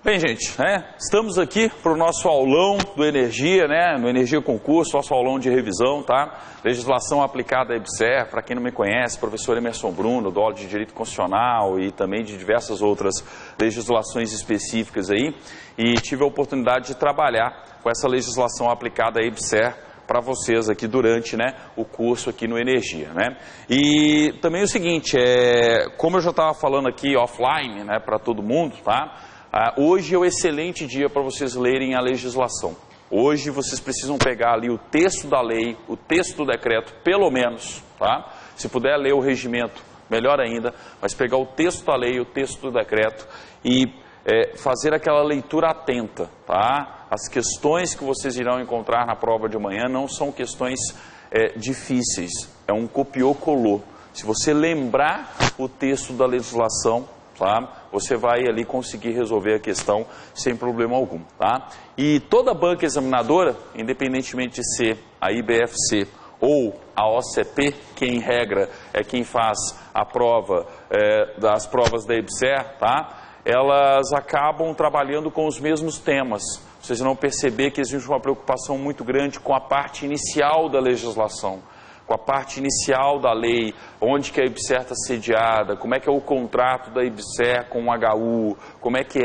Bem, gente, estamos aqui para o nosso aulão do Energia, no Energia Concurso, nosso aulão de revisão, tá? Legislação aplicada à EBSER, para quem não me conhece, professor Emerson Bruno, do aula de Direito Constitucional e também de diversas outras legislações específicas aí, e tive a oportunidade de trabalhar com essa legislação aplicada à EBSER para vocês aqui durante o curso aqui no Energia, E também o seguinte, como eu já estava falando aqui offline, para todo mundo, tá? Hoje é um excelente dia para vocês lerem a legislação. Hoje vocês precisam pegar ali o texto da lei, o texto do decreto, pelo menos, tá? Se puder ler o regimento, melhor ainda, mas pegar o texto da lei, o texto do decreto e fazer aquela leitura atenta, tá? As questões que vocês irão encontrar na prova de amanhã não são questões difíceis, é um copiou-colou. Se você lembrar o texto da legislação, tá? Você vai ali conseguir resolver a questão sem problema algum, tá? E toda banca examinadora, independentemente de ser a IBFC ou a OCP, que em regra é quem faz a prova das provas da EBSER, tá? Elas acabam trabalhando com os mesmos temas. Vocês vão perceber que existe uma preocupação muito grande com a parte inicial da legislação, com a parte inicial da lei, onde que a EBSER está sediada, como é que é o contrato da EBSER com o HU, como é que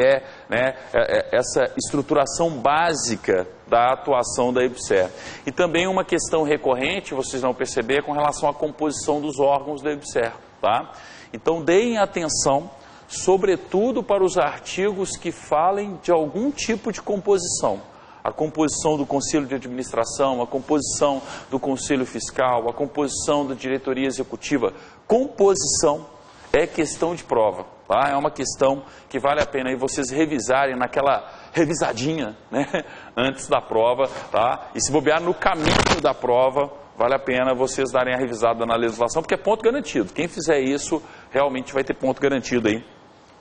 essa estruturação básica da atuação da EBSER. E também uma questão recorrente, vocês vão perceber, com relação à composição dos órgãos da EBSER, tá? Então deem atenção, sobretudo para os artigos que falem de algum tipo de composição. A composição do Conselho de Administração, a composição do Conselho Fiscal, a composição da diretoria executiva. Composição é questão de prova, tá? É uma questão que vale a pena aí vocês revisarem naquela revisadinha, antes da prova, tá? E se bobear no caminho da prova, vale a pena vocês darem a revisada na legislação, porque é ponto garantido. Quem fizer isso, realmente vai ter ponto garantido aí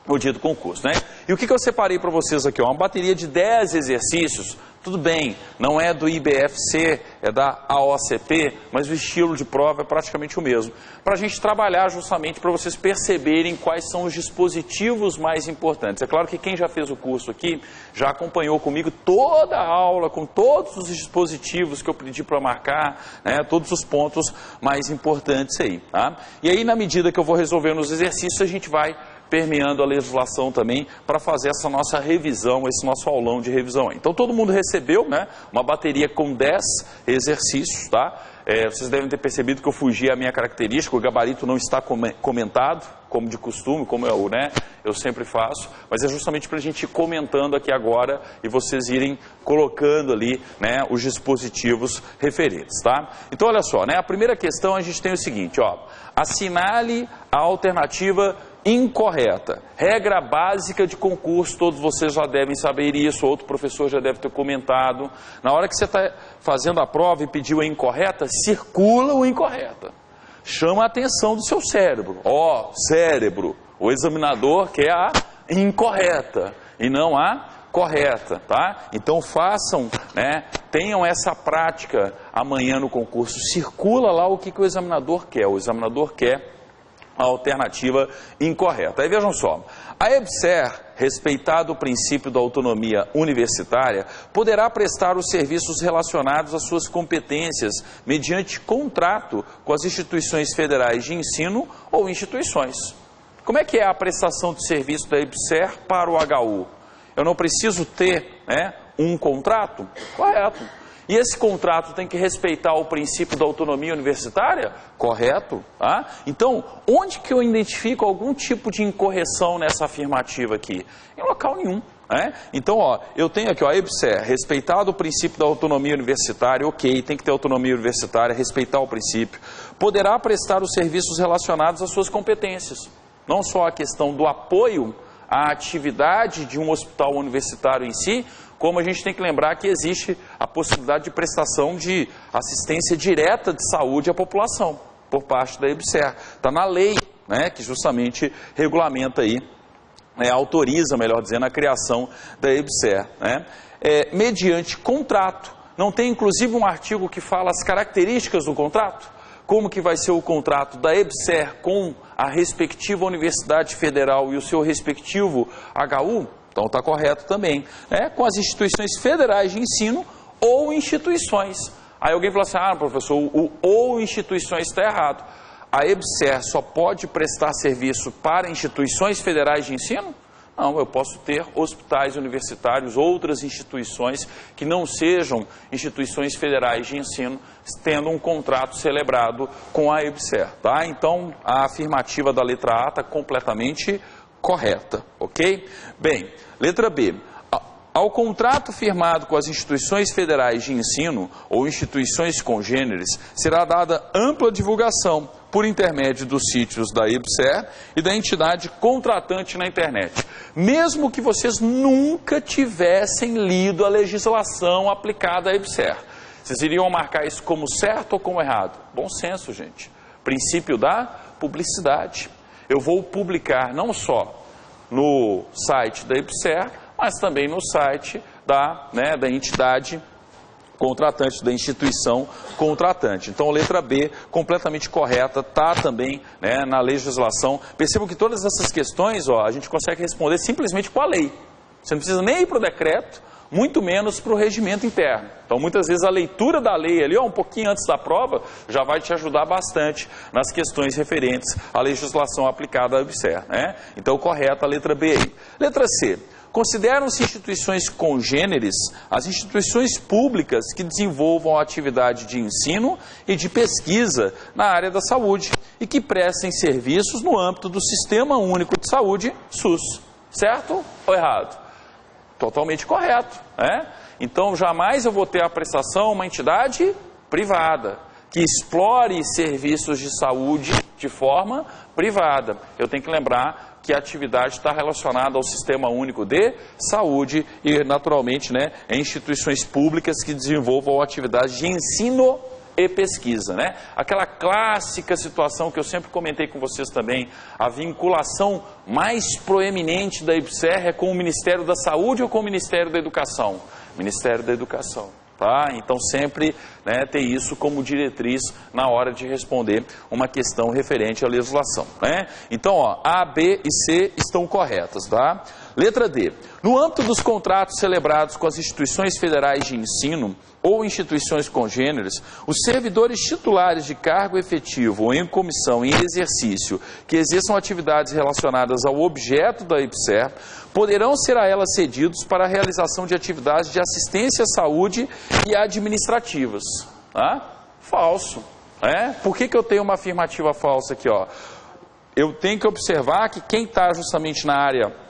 no dia do concurso, E o que eu separei para vocês aqui? Uma bateria de 10 exercícios. Tudo bem, não é do IBFC, é da AOCP, mas o estilo de prova é praticamente o mesmo. Para a gente trabalhar justamente para vocês perceberem quais são os dispositivos mais importantes. É claro que quem já fez o curso aqui, já acompanhou comigo toda a aula, com todos os dispositivos que eu pedi para marcar, todos os pontos mais importantes aí, tá? E aí, na medida que eu vou resolvendo os exercícios, a gente vai permeando a legislação também para fazer essa nossa revisão, esse nosso aulão de revisão. Então todo mundo recebeu uma bateria com 10 exercícios, tá? Vocês devem ter percebido que eu fugi à minha característica, o gabarito não está comentado, como de costume, como eu sempre faço, mas é justamente para a gente ir comentando aqui agora e vocês irem colocando ali os dispositivos referentes, tá? Então olha só, a primeira questão a gente tem o seguinte, assinale a alternativa incorreta. Regra básica de concurso, todos vocês já devem saber isso, outro professor já deve ter comentado. Na hora que você está fazendo a prova e pediu a incorreta, circula o incorreta. Chama a atenção do seu cérebro. Cérebro, o examinador quer a incorreta e não a correta, tá? Então façam, tenham essa prática amanhã no concurso. Circula lá o que o examinador quer. O examinador quer a alternativa incorreta. Aí vejam só, a EBSER, respeitado o princípio da autonomia universitária, poderá prestar os serviços relacionados às suas competências mediante contrato com as instituições federais de ensino ou instituições. Como é que é a prestação de serviço da EBSER para o HU? Eu não preciso ter um contrato? Correto. E esse contrato tem que respeitar o princípio da autonomia universitária? Correto. Tá? Então, onde que eu identifico algum tipo de incorreção nessa afirmativa aqui? Em local nenhum. Então, eu tenho aqui, a EBSER, respeitado o princípio da autonomia universitária, ok, tem que ter autonomia universitária, respeitar o princípio, poderá prestar os serviços relacionados às suas competências. Não só a questão do apoio à atividade de um hospital universitário em si, como a gente tem que lembrar que existe a possibilidade de prestação de assistência direta de saúde à população, por parte da EBSER. Está na lei, que justamente regulamenta aí, autoriza, melhor dizendo, a criação da EBSER. Mediante contrato. Não tem inclusive um artigo que fala as características do contrato? como que vai ser o contrato da EBSER com a respectiva Universidade Federal e o seu respectivo HU, então está correto também, né? Com as instituições federais de ensino ou instituições. Aí alguém fala assim, professor, o ou instituições está errado. A EBSER só pode prestar serviço para instituições federais de ensino? Não, eu posso ter hospitais universitários, outras instituições que não sejam instituições federais de ensino, tendo um contrato celebrado com a EBSER, tá? Então, a afirmativa da letra A está completamente correta, ok? Bem, letra B. Ao contrato firmado com as instituições federais de ensino ou instituições congêneres, será dada ampla divulgação por intermédio dos sítios da EBSER e da entidade contratante na internet. Mesmo que vocês nunca tivessem lido a legislação aplicada à EBSER, vocês iriam marcar isso como certo ou como errado? Bom senso, gente. Princípio da publicidade. Eu vou publicar não só no site da EBSER, mas também no site da entidade contratante, da instituição contratante. Então, a letra B, completamente correta, está também, né, na legislação. Percebam que todas essas questões, a gente consegue responder simplesmente com a lei. Você não precisa nem ir para o decreto, muito menos para o regimento interno. Então, muitas vezes, a leitura da lei ali, um pouquinho antes da prova, já vai te ajudar bastante nas questões referentes à legislação aplicada à EBSER, né? Então, correta a letra B aí. Letra C. Consideram-se instituições congêneres as instituições públicas que desenvolvam a atividade de ensino e de pesquisa na área da saúde e que prestem serviços no âmbito do Sistema Único de Saúde, SUS. Certo ou errado? Totalmente correto, né? Então, jamais eu vou ter a prestação uma entidade privada que explore serviços de saúde de forma privada. Eu tenho que lembrar que a atividade está relacionada ao Sistema Único de Saúde e, naturalmente, né, em instituições públicas que desenvolvam atividade de ensino e pesquisa, né? Aquela clássica situação que eu sempre comentei com vocês também, a vinculação mais proeminente da EBSER é com o Ministério da Saúde ou com o Ministério da Educação? Ministério da Educação. Tá? Então, sempre, né, ter isso como diretriz na hora de responder uma questão referente à legislação, né? Então, A, B e C estão corretas, tá? Letra D. No âmbito dos contratos celebrados com as instituições federais de ensino ou instituições congêneres, os servidores titulares de cargo efetivo ou em comissão em exercício que exerçam atividades relacionadas ao objeto da EBSER poderão ser a elas cedidos para a realização de atividades de assistência à saúde e administrativas. Tá? Falso. Por que eu tenho uma afirmativa falsa aqui? Eu tenho que observar que quem está justamente na área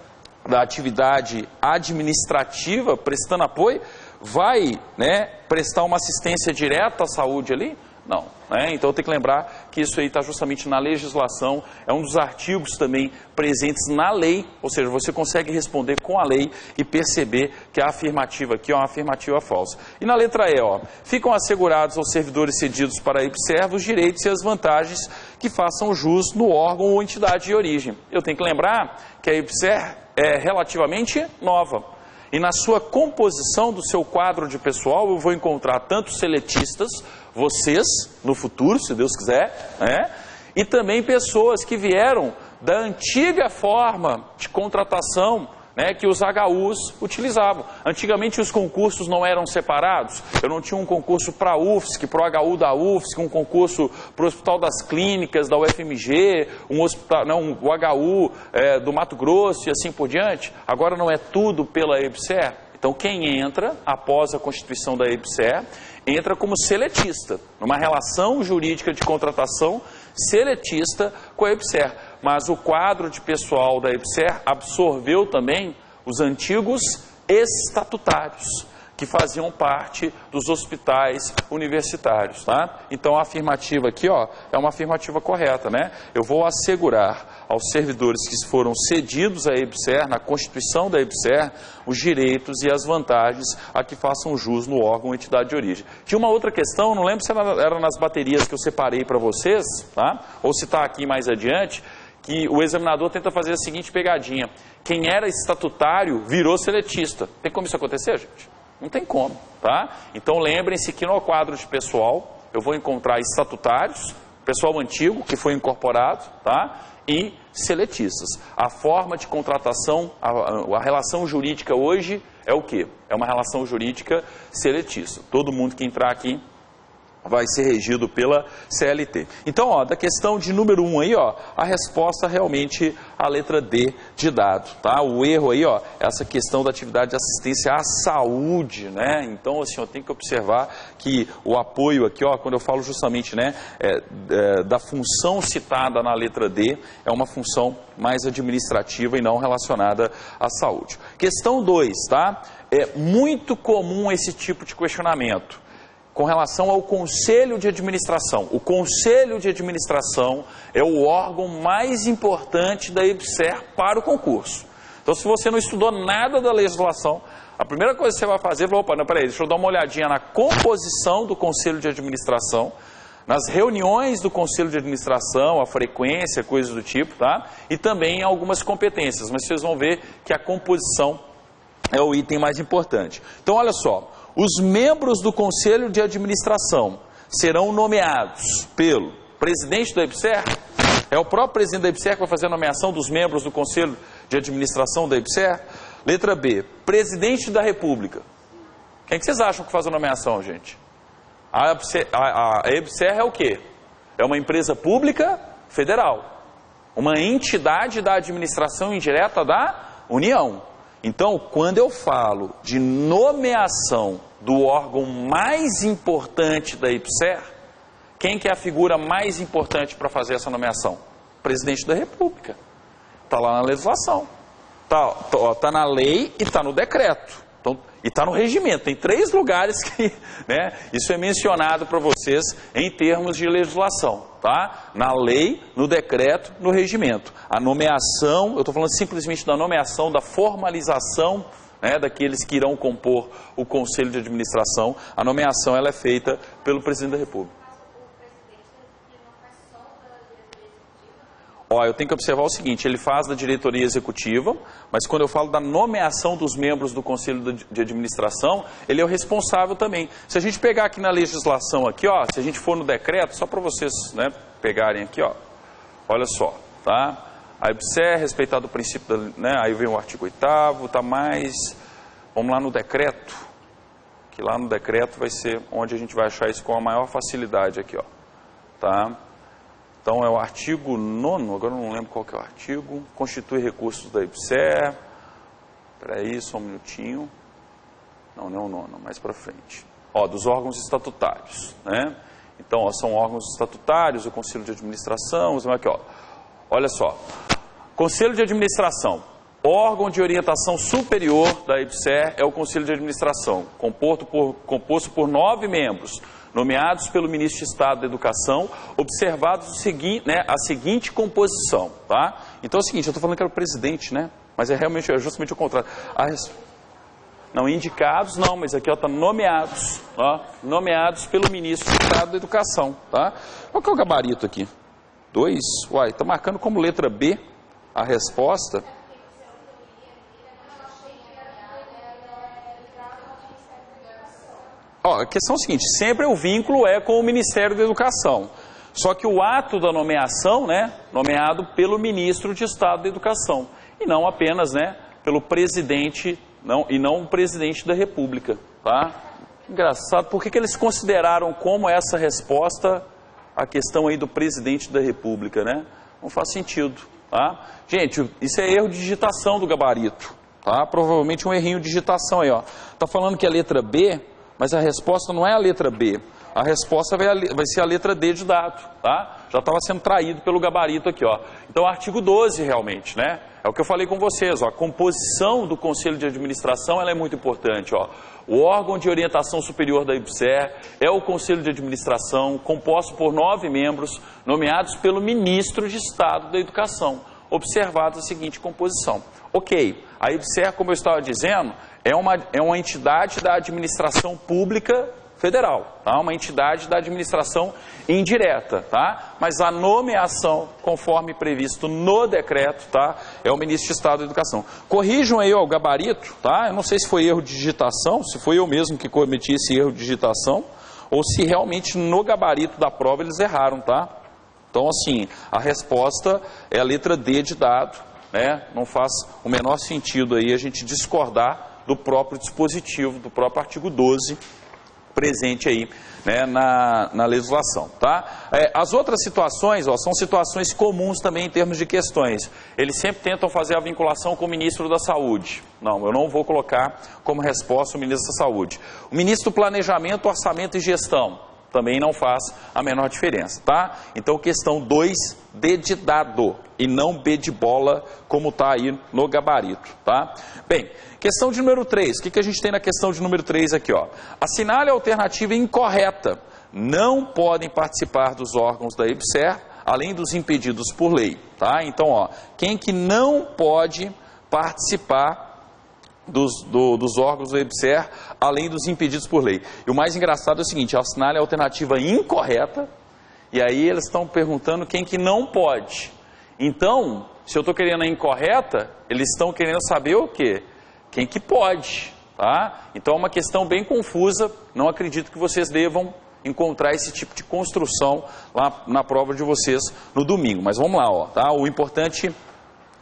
da atividade administrativa, prestando apoio, vai, né, prestar uma assistência direta à saúde ali? Não. Então, eu tenho que lembrar que isso aí está justamente na legislação, é um dos artigos também presentes na lei, ou seja, você consegue responder com a lei e perceber que a afirmativa aqui é uma afirmativa falsa. E na letra E, ficam assegurados aos servidores cedidos para a EBSER os direitos e as vantagens que façam jus no órgão ou entidade de origem. Eu tenho que lembrar que a EBSER é relativamente nova. E na sua composição do seu quadro de pessoal, eu vou encontrar tanto seletistas, vocês, no futuro, se Deus quiser, né? E também pessoas que vieram da antiga forma de contratação, né, que os HUs utilizavam. Antigamente os concursos não eram separados. Eu não tinha um concurso para a UFSC, para o HU da UFSC, um concurso para o Hospital das Clínicas, da UFMG, o HU do Mato Grosso e assim por diante. Agora não é tudo pela EBSER. Então quem entra, após a constituição da EBSER, entra como seletista, numa relação jurídica de contratação seletista com a EBSER. Mas o quadro de pessoal da EBSER absorveu também os antigos estatutários, que faziam parte dos hospitais universitários, tá? Então a afirmativa aqui, é uma afirmativa correta, né? Eu vou assegurar aos servidores que foram cedidos à EBSER, na constituição da EBSER, os direitos e as vantagens a que façam jus no órgão ou entidade de origem. Tinha uma outra questão, não lembro se era nas baterias que eu separei para vocês, tá? Ou se está aqui mais adiante, que o examinador tenta fazer a seguinte pegadinha: quem era estatutário virou seletista. Tem como isso acontecer, gente? Não tem como, tá? Então lembrem-se que no quadro de pessoal eu vou encontrar estatutários, pessoal antigo que foi incorporado, tá? E seletistas. A forma de contratação, a relação jurídica hoje é o quê? É uma relação jurídica seletista. Todo mundo que entrar aqui vai ser regido pela CLT. Então, ó, da questão de número 1 aí, ó, a resposta realmente a letra D de dado, tá? O erro aí, ó, essa questão da atividade de assistência à saúde, né? Então, assim, eu tenho que observar que o apoio aqui, ó, quando eu falo justamente, né, da função citada na letra D, é uma função mais administrativa e não relacionada à saúde. Questão 2, tá? É muito comum esse tipo de questionamento com relação ao Conselho de Administração. O Conselho de Administração é o órgão mais importante da EBSER para o concurso. Então, se você não estudou nada da legislação, a primeira coisa que você vai fazer é, opa, não, peraí, deixa eu dar uma olhadinha na composição do Conselho de Administração, nas reuniões do Conselho de Administração, a frequência, coisas do tipo, tá? E também algumas competências, mas vocês vão ver que a composição é o item mais importante. Então, olha só. Os membros do Conselho de Administração serão nomeados pelo presidente da EBSER? É o próprio presidente da EBSER que vai fazer a nomeação dos membros do Conselho de Administração da EBSER? Letra B, presidente da República. Quem que vocês acham que faz a nomeação, gente? A EBSER é o quê? É uma empresa pública federal. Uma entidade da administração indireta da União. Então, quando eu falo de nomeação do órgão mais importante da EBSER, quem que é a figura mais importante para fazer essa nomeação? Presidente da República. Está lá na legislação. Está na lei e está no decreto. Então, e está no regimento. Tem 3 lugares que, né, isso é mencionado para vocês em termos de legislação. Tá? Na lei, no decreto, no regimento. A nomeação, eu estou falando simplesmente da nomeação, da formalização, né, daqueles que irão compor o Conselho de Administração. A nomeação ela é feita pelo Presidente da República. Ó, eu tenho que observar o seguinte, ele faz da diretoria executiva, mas quando eu falo da nomeação dos membros do Conselho de Administração, ele é o responsável também. Se a gente pegar aqui na legislação, aqui, ó, se a gente for no decreto, só para vocês, né, pegarem aqui, ó, olha só, tá? A EBSER, respeitado o princípio, né, aí vem o artigo 8º, tá mais, vamos lá no decreto, que lá no decreto vai ser onde a gente vai achar isso com a maior facilidade aqui, ó, tá? Então, é o artigo 9º, agora eu não lembro qual que é o artigo, constitui recursos da EBSER, peraí, só um minutinho, não é o 9º, mais para frente, ó, dos órgãos estatutários, né? Então, ó, são órgãos estatutários, o Conselho de Administração, aqui, ó, olha só, Conselho de Administração, órgão de orientação superior da EBSER é o Conselho de Administração, composto por 9 membros, nomeados pelo Ministro de Estado da Educação, observados a seguinte composição, tá? Então é o seguinte, eu estou falando que era o presidente, né? Mas é justamente o contrário. Não, indicados não, mas aqui está nomeados, ó, nomeados pelo Ministro de Estado da Educação, tá? Qual que é o gabarito aqui? 2? Uai, está marcando como letra B a resposta. Ó, a questão é a seguinte, sempre o vínculo é com o Ministério da Educação. Só que o ato da nomeação, né, nomeado pelo Ministro de Estado da Educação. E não apenas, né, pelo presidente, e não o presidente da República, tá? Engraçado, por que eles consideraram como essa resposta a questão aí do presidente da República, né? Não faz sentido, tá? Gente, isso é erro de digitação do gabarito, tá? Provavelmente um errinho de digitação aí, ó. Tá falando que é a letra B, mas a resposta não é a letra B, a resposta vai ser a letra D de dado, tá? Já estava sendo traído pelo gabarito aqui, ó. Então, artigo 12 realmente, né? É o que eu falei com vocês, ó. A composição do Conselho de Administração, ela é muito importante, ó. O órgão de orientação superior da EBSER é o Conselho de Administração, composto por 9 membros, nomeados pelo Ministro de Estado da Educação, observada a seguinte composição. Ok, a EBSER, como eu estava dizendo, é uma entidade da administração pública federal, tá? Uma entidade da administração indireta, tá? Mas a nomeação, conforme previsto no decreto, tá? É o Ministro de Estado da Educação. Corrijam aí, ó, o gabarito, tá? Eu não sei se foi erro de digitação, se foi eu mesmo que cometi esse erro de digitação, ou se realmente no gabarito da prova eles erraram, tá? Então, assim, a resposta é a letra D de dado, né? Não faz o menor sentido aí a gente discordar do próprio dispositivo, do próprio artigo 12, presente aí, né, na legislação, tá? As outras situações, ó, são situações comuns também em termos de questões. Eles sempre tentam fazer a vinculação com o ministro da Saúde. Não, eu não vou colocar como resposta o ministro da Saúde. O ministro do Planejamento, Orçamento e Gestão também não faz a menor diferença, tá? Então, questão 2, D de dado e não B de bola, como está aí no gabarito, tá? Bem, questão de número 3, o que a gente tem na questão de número 3 aqui, ó? Assinale a alternativa incorreta. Não podem participar dos órgãos da IBSER, além dos impedidos por lei, tá? Então, ó, quem que não pode participar dos órgãos do IBSER, além dos impedidos por lei? E o mais engraçado é o seguinte, assinale a alternativa incorreta, e aí eles estão perguntando quem que não pode. Então, se eu estou querendo a incorreta, eles estão querendo saber o quê? Quem que pode, tá? Então é uma questão bem confusa, não acredito que vocês devam encontrar esse tipo de construção lá na prova de vocês no domingo. Mas vamos lá, ó, tá? O importante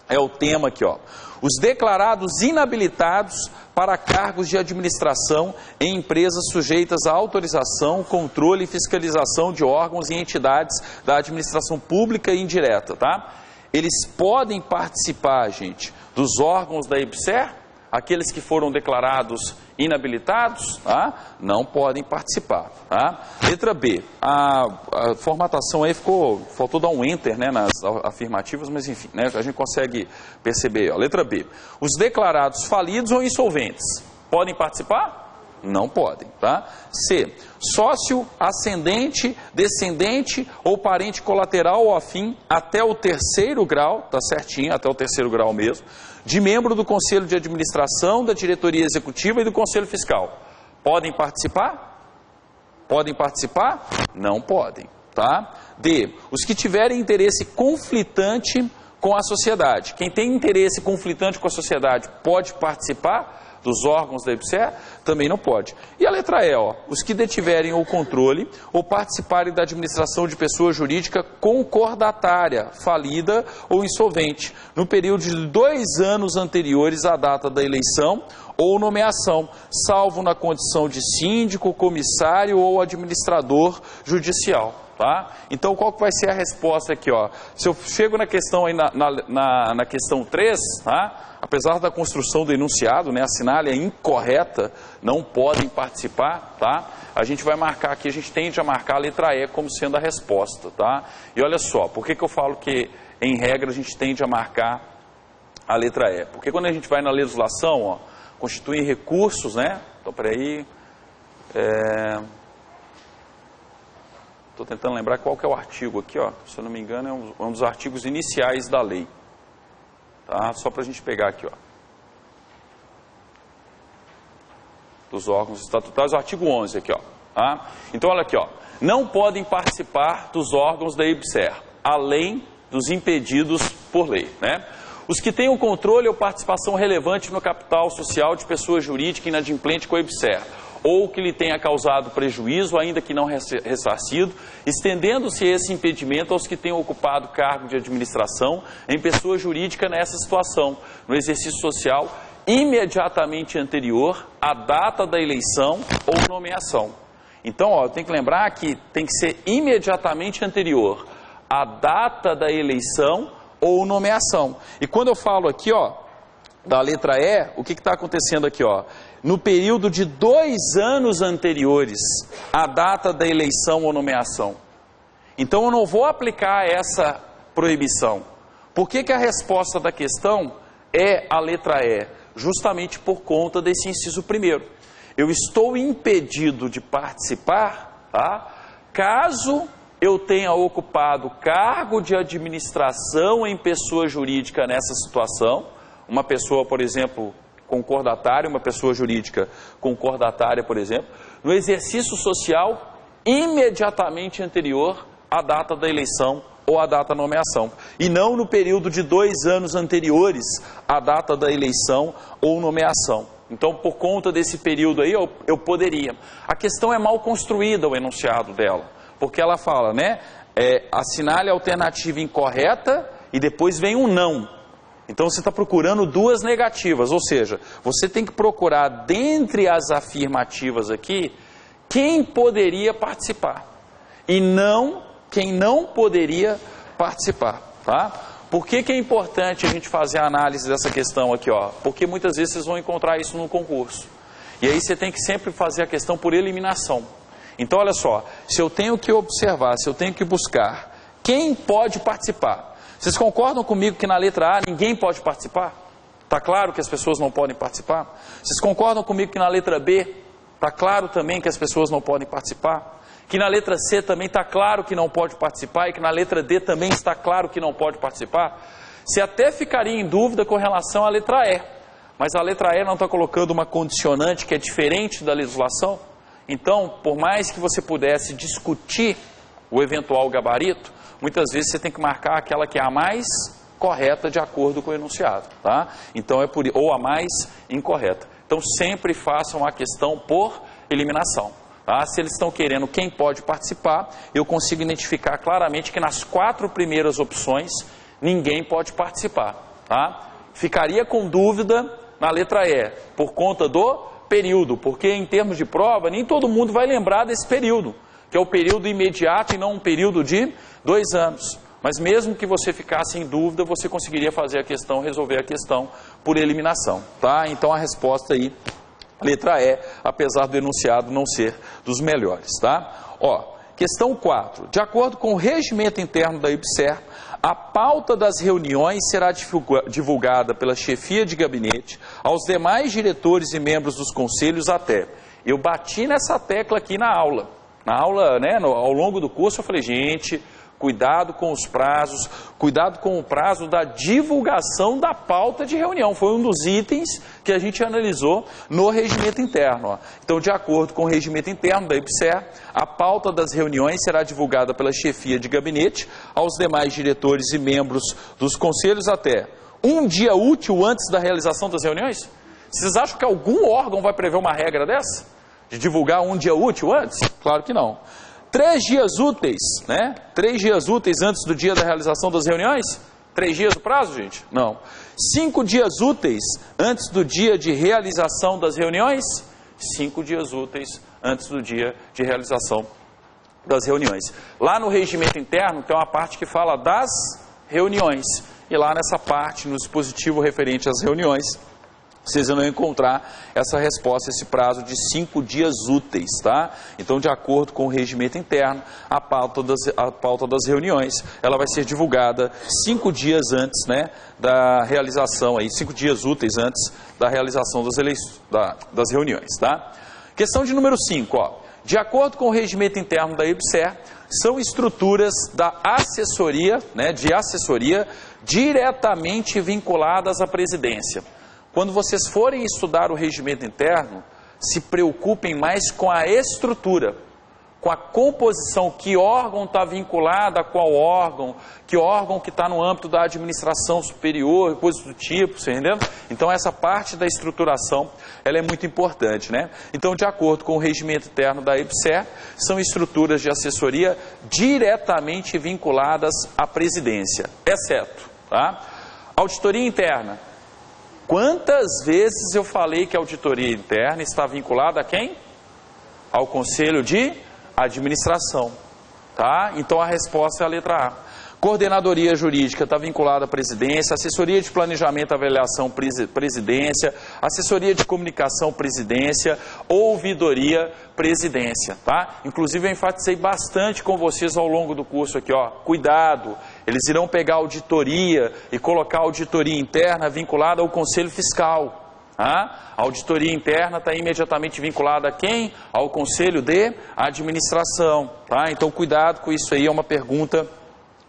é o tema aqui, ó. Os declarados inabilitados para cargos de administração em empresas sujeitas à autorização, controle e fiscalização de órgãos e entidades da administração pública e indireta, tá? Eles podem participar, gente, dos órgãos da IBSER? Aqueles que foram declarados inabilitados, tá? Não podem participar, tá? Letra B, a formatação aí faltou dar um enter, né, nas afirmativas, mas enfim, né, a gente consegue perceber, ó. Letra B, os declarados falidos ou insolventes podem participar? Não podem, tá? C, sócio, ascendente, descendente ou parente colateral ou afim até o 3º grau, tá certinho, até o 3º grau mesmo, de membro do Conselho de Administração, da Diretoria Executiva e do Conselho Fiscal. Podem participar? Podem participar? Não podem, tá? D, os que tiverem interesse conflitante com a sociedade. Quem tem interesse conflitante com a sociedade pode participar dos órgãos da IBSER? Também não pode. E a letra E, ó, os que detiverem o controle ou participarem da administração de pessoa jurídica concordatária, falida ou insolvente, no período de 2 anos anteriores à data da eleição ou nomeação, salvo na condição de síndico, comissário ou administrador judicial. Tá? Então, qual que vai ser a resposta aqui? Ó? Se eu chego na questão, aí na questão 3, tá? Apesar da construção do enunciado, né, assinale a incorreta, não podem participar, tá? A gente vai marcar aqui, a gente tende a marcar a letra E como sendo a resposta. Tá? E olha só, por que eu falo que, em regra, a gente tende a marcar a letra E? Porque quando a gente vai na legislação, ó, constituem recursos, né? Então, peraí... Estou tentando lembrar qual que é o artigo aqui, ó. Se eu não me engano, é um dos artigos iniciais da lei. Tá? Só para a gente pegar aqui, ó. Dos órgãos estatutários, o artigo 11 aqui, ó. Tá? Então, olha aqui, ó. Não podem participar dos órgãos da IBSER, além dos impedidos por lei, né? Os que têm o controle ou participação relevante no capital social de pessoa jurídica inadimplente com a IBSER, ou que lhe tenha causado prejuízo, ainda que não ressarcido, estendendo-se esse impedimento aos que tenham ocupado cargo de administração em pessoa jurídica nessa situação, no exercício social imediatamente anterior à data da eleição ou nomeação. Então, ó, tem que lembrar que tem que ser imediatamente anterior à data da eleição ou nomeação. E quando eu falo aqui, ó, da letra E, o que está acontecendo aqui, ó? No período de 2 anos anteriores à data da eleição ou nomeação. Então eu não vou aplicar essa proibição. Por que a resposta da questão é a letra E? Justamente por conta desse inciso primeiro. Eu estou impedido de participar, tá? Caso eu tenha ocupado cargo de administração em pessoa jurídica nessa situação, uma pessoa, por exemplo, concordatária, uma pessoa jurídica concordatária, por exemplo, no exercício social imediatamente anterior à data da eleição ou à data da nomeação, e não no período de 2 anos anteriores à data da eleição ou nomeação. Então, por conta desse período aí, eu poderia. A questão é mal construída, o enunciado dela, porque ela fala, né, assinale a alternativa incorreta e depois vem um não. Então você está procurando duas negativas, ou seja, você tem que procurar dentre as afirmativas aqui quem poderia participar e não quem não poderia participar, tá? Por que é importante a gente fazer a análise dessa questão aqui, ó? Porque muitas vezes vocês vão encontrar isso no concurso. E aí você tem que sempre fazer a questão por eliminação. Então olha só, se eu tenho que observar, se eu tenho que buscar quem pode participar. Vocês concordam comigo que na letra A ninguém pode participar? Está claro que as pessoas não podem participar? Vocês concordam comigo que na letra B está claro também que as pessoas não podem participar? Que na letra C também está claro que não pode participar e que na letra D também está claro que não pode participar? Você até ficaria em dúvida com relação à letra E, mas a letra E não está colocando uma condicionante que é diferente da legislação? Então, por mais que você pudesse discutir o eventual gabarito, muitas vezes você tem que marcar aquela que é a mais correta de acordo com o enunciado, tá? Então ou a mais incorreta. Então sempre façam a questão por eliminação, tá? Se eles estão querendo quem pode participar, eu consigo identificar claramente que nas 4 primeiras opções ninguém pode participar, tá? Ficaria com dúvida na letra E, por conta do período, porque em termos de prova nem todo mundo vai lembrar desse período, que é o período imediato e não um período de 2 anos. Mas mesmo que você ficasse em dúvida, você conseguiria fazer a questão, resolver a questão por eliminação, tá? Então a resposta aí, letra E, apesar do enunciado não ser dos melhores, tá? Ó, questão 4. De acordo com o regimento interno da IBSER, a pauta das reuniões será divulgada pela chefia de gabinete aos demais diretores e membros dos conselhos até. Eu bati nessa tecla aqui na aula. Na aula, né, ao longo do curso, eu falei, gente, cuidado com os prazos, cuidado com o prazo da divulgação da pauta de reunião. Foi um dos itens que a gente analisou no regimento interno. Ó. Então, de acordo com o regimento interno da IBSER, a pauta das reuniões será divulgada pela chefia de gabinete aos demais diretores e membros dos conselhos até um dia útil antes da realização das reuniões? Vocês acham que algum órgão vai prever uma regra dessa? De divulgar um dia útil antes? Claro que não. 3 dias úteis, né? 3 dias úteis antes do dia da realização das reuniões? 3 dias o prazo, gente? Não. 5 dias úteis antes do dia de realização das reuniões? 5 dias úteis antes do dia de realização das reuniões. Lá no regimento interno tem uma parte que fala das reuniões. E lá nessa parte, no dispositivo referente às reuniões, vocês vão encontrar essa resposta, esse prazo de 5 dias úteis, tá? Então, de acordo com o regimento interno, a pauta das reuniões, ela vai ser divulgada 5 dias antes, né, da realização, 5 dias úteis antes da realização das reuniões, tá? Questão de número 5, ó. De acordo com o regimento interno da IBSER, são estruturas da assessoria, né, de assessoria, diretamente vinculadas à presidência. Quando vocês forem estudar o regimento interno, se preocupem mais com a estrutura, com a composição, que órgão está vinculado a qual órgão, que órgão que está no âmbito da administração superior, coisas do tipo, você entendeu? Então essa parte da estruturação, ela é muito importante, né? Então, de acordo com o regimento interno da IBSER, são estruturas de assessoria diretamente vinculadas à presidência, exceto, tá? Auditoria interna. Quantas vezes eu falei que a auditoria interna está vinculada a quem? Ao Conselho de Administração, tá? Então a resposta é a letra A. Coordenadoria jurídica está vinculada à presidência, assessoria de planejamento e avaliação, presidência, assessoria de comunicação, presidência, ouvidoria, presidência, tá? Inclusive eu enfatizei bastante com vocês ao longo do curso aqui, ó, cuidado, eles irão pegar a auditoria e colocar a auditoria interna vinculada ao Conselho Fiscal. A auditoria interna está imediatamente vinculada a quem? Ao Conselho de Administração, tá? Então cuidado com isso aí, é uma pergunta,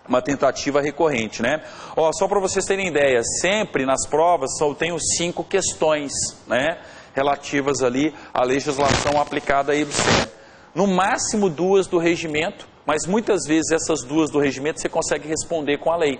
uma tentativa recorrente, né? Ó, só para vocês terem ideia, sempre nas provas só tenho 5 questões, né, relativas ali à legislação aplicada à IBSER. No máximo 2 do regimento, mas muitas vezes essas 2 do regimento você consegue responder com a lei.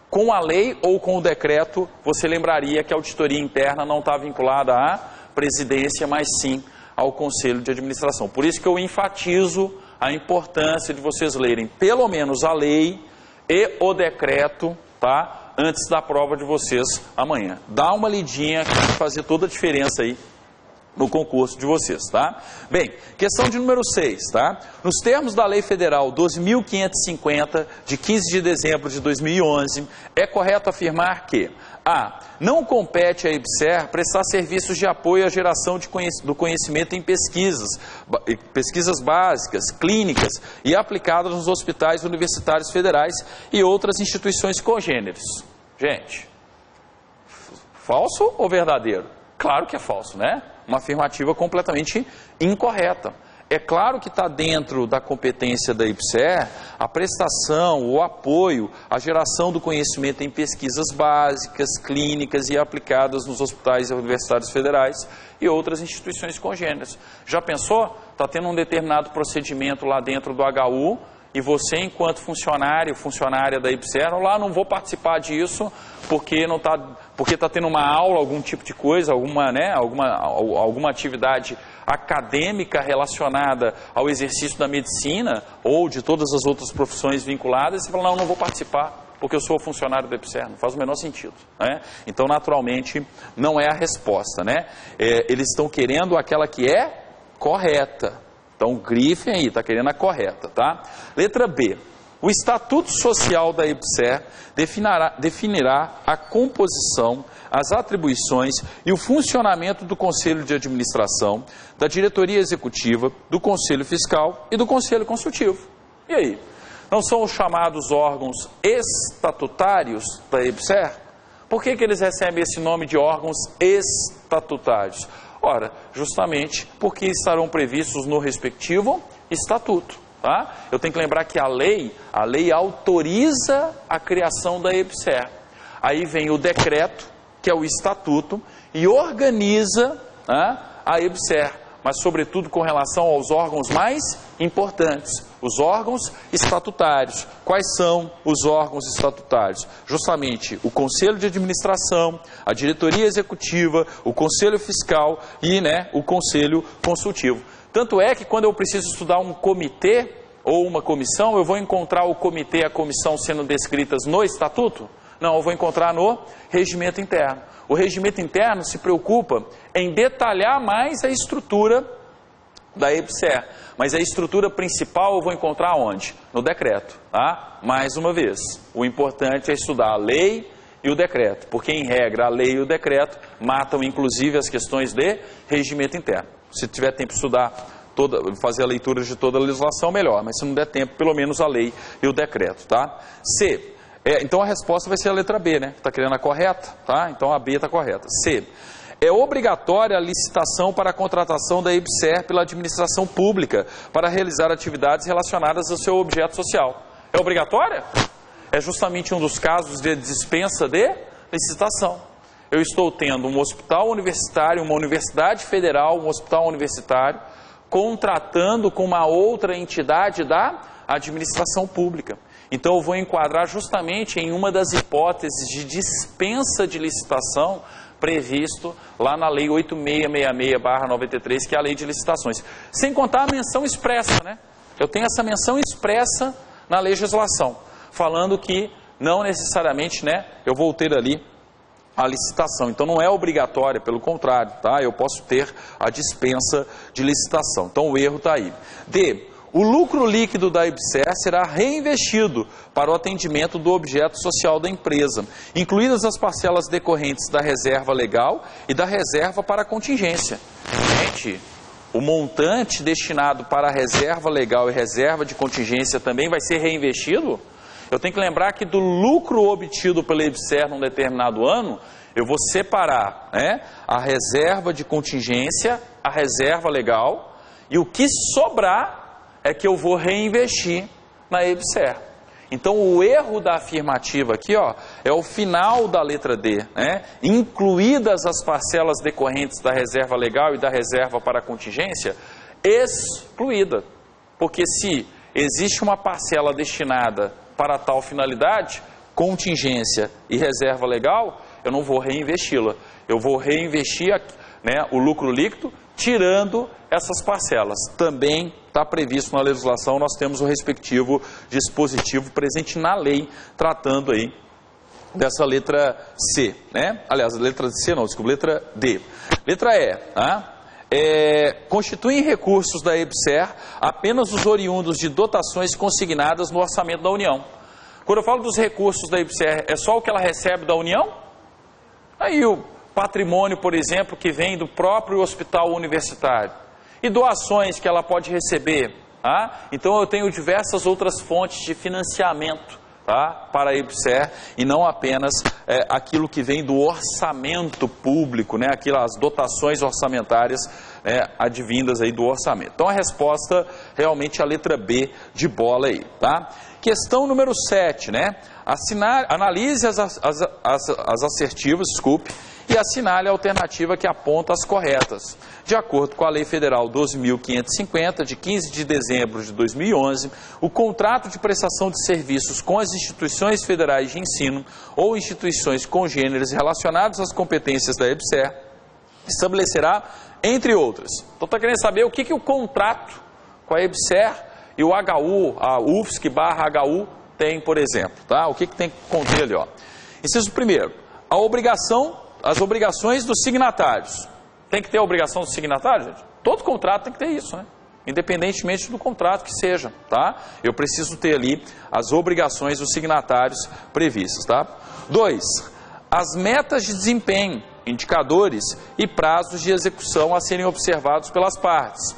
Com a lei ou com o decreto, você lembraria que a auditoria interna não está vinculada à presidência, mas sim ao Conselho de Administração. Por isso que eu enfatizo a importância de vocês lerem pelo menos a lei e o decreto, tá? Antes da prova de vocês amanhã. Dá uma lidinha que vai fazer toda a diferença aí no concurso de vocês, tá? Bem, questão de número 6, tá? Nos termos da Lei Federal 12.550, de 15 de dezembro de 2011, é correto afirmar que a. Não compete à IBSER prestar serviços de apoio à geração do conhecimento em pesquisas básicas, clínicas e aplicadas nos hospitais universitários federais e outras instituições congêneres. Gente, falso ou verdadeiro? Claro que é falso, né? Uma afirmativa completamente incorreta. É claro que está dentro da competência da IBSER a prestação, o apoio à geração do conhecimento em pesquisas básicas, clínicas e aplicadas nos hospitais universitários federais e outras instituições congêneres. Já pensou? Está tendo um determinado procedimento lá dentro do HU e você, enquanto funcionária da IBSER, lá não vou participar disso porque está tendo uma aula, algum tipo de coisa, alguma atividade acadêmica relacionada ao exercício da medicina ou de todas as outras profissões vinculadas, e você fala, não vou participar porque eu sou funcionário da IBSER, não faz o menor sentido, né? Então, naturalmente, não é a resposta, né? Eles estão querendo aquela que é correta. Então, grifem aí, está querendo a correta, tá? Letra B. O Estatuto Social da IBSER definirá a composição, as atribuições e o funcionamento do Conselho de Administração, da Diretoria Executiva, do Conselho Fiscal e do Conselho Consultivo. E aí? Não são os chamados órgãos estatutários da IBSER? Por que eles recebem esse nome de órgãos estatutários? Ora, justamente porque estarão previstos no respectivo estatuto. Tá? Eu tenho que lembrar que a lei autoriza a criação da IBSER. Aí vem o decreto, que é o estatuto, e organiza a IBSER, mas sobretudo com relação aos órgãos mais importantes, os órgãos estatutários. Quais são os órgãos estatutários? Justamente o Conselho de Administração, a Diretoria Executiva, o Conselho Fiscal e o Conselho Consultivo. Tanto é que quando eu preciso estudar um comitê ou uma comissão, eu vou encontrar o comitê e a comissão sendo descritas no estatuto? Não, eu vou encontrar no regimento interno. O regimento interno se preocupa em detalhar mais a estrutura da IBSER. Mas a estrutura principal eu vou encontrar onde? No decreto. Tá? Mais uma vez, o importante é estudar a lei e o decreto, porque em regra a lei e o decreto matam inclusive as questões de regimento interno. Se tiver tempo de estudar, fazer a leitura de toda a legislação, melhor, mas se não der tempo, pelo menos a lei e o decreto. Tá? C. Então a resposta vai ser a letra B, né? Está querendo a correta? Tá? Então a B está correta. C. É obrigatória a licitação para a contratação da IBSER pela administração pública para realizar atividades relacionadas ao seu objeto social. É obrigatória? É justamente um dos casos de dispensa de licitação. Eu estou tendo um hospital universitário, uma universidade federal, um hospital universitário, contratando com uma outra entidade da administração pública. Então eu vou enquadrar justamente em uma das hipóteses de dispensa de licitação previsto lá na Lei 8666/93, que é a Lei de Licitações. Sem contar a menção expressa, né? Eu tenho essa menção expressa na legislação, falando que não necessariamente, eu vou ter ali a licitação. Então não é obrigatória, pelo contrário, tá? Eu posso ter a dispensa de licitação. Então o erro está aí. D. O lucro líquido da IBSER será reinvestido para o atendimento do objeto social da empresa, incluídas as parcelas decorrentes da reserva legal e da reserva para contingência. Gente, o montante destinado para a reserva legal e reserva de contingência também vai ser reinvestido? Eu tenho que lembrar que do lucro obtido pela IBSER num determinado ano, eu vou separar a reserva de contingência, a reserva legal, e o que sobrar é que eu vou reinvestir na IBSER. Então o erro da afirmativa aqui, é o final da letra D, incluídas as parcelas decorrentes da reserva legal e da reserva para contingência, excluída. Porque se existe uma parcela destinada para tal finalidade, contingência e reserva legal, eu não vou reinvesti-la. Eu vou reinvestir o lucro líquido tirando essas parcelas. Também está previsto na legislação, nós temos o respectivo dispositivo presente na lei, tratando aí dessa letra C, né? Aliás, letra C não, desculpa, letra D. Letra E, tá? Constituem recursos da EBSER apenas os oriundos de dotações consignadas no orçamento da União. Quando eu falo dos recursos da EBSER, é só o que ela recebe da União? Aí o patrimônio, por exemplo, que vem do próprio hospital universitário. E doações que ela pode receber. Tá? Então eu tenho diversas outras fontes de financiamento, tá, para a EBSER, e não apenas aquilo que vem do orçamento público, né, as dotações orçamentárias advindas aí do orçamento. Então a resposta realmente é a letra B de bola aí. Tá? Questão número 7, né? Analise as assertivas, e assinale a alternativa que aponta as corretas. De acordo com a Lei Federal 12.550, de 15 de dezembro de 2011, o contrato de prestação de serviços com as instituições federais de ensino ou instituições congêneres relacionadas às competências da EBSER estabelecerá, entre outras. Então está querendo saber o que o contrato com a EBSER e o HU, a UFSC/HU tem, por exemplo. Tá? O que tem que conter ali? Ó. Inciso primeiro, as obrigações dos signatários. Tem que ter a obrigação do signatário, gente? Todo contrato tem que ter isso, né? Independentemente do contrato que seja, tá? Eu preciso ter ali as obrigações dos signatários previstas, tá? 2. As metas de desempenho, indicadores e prazos de execução a serem observados pelas partes.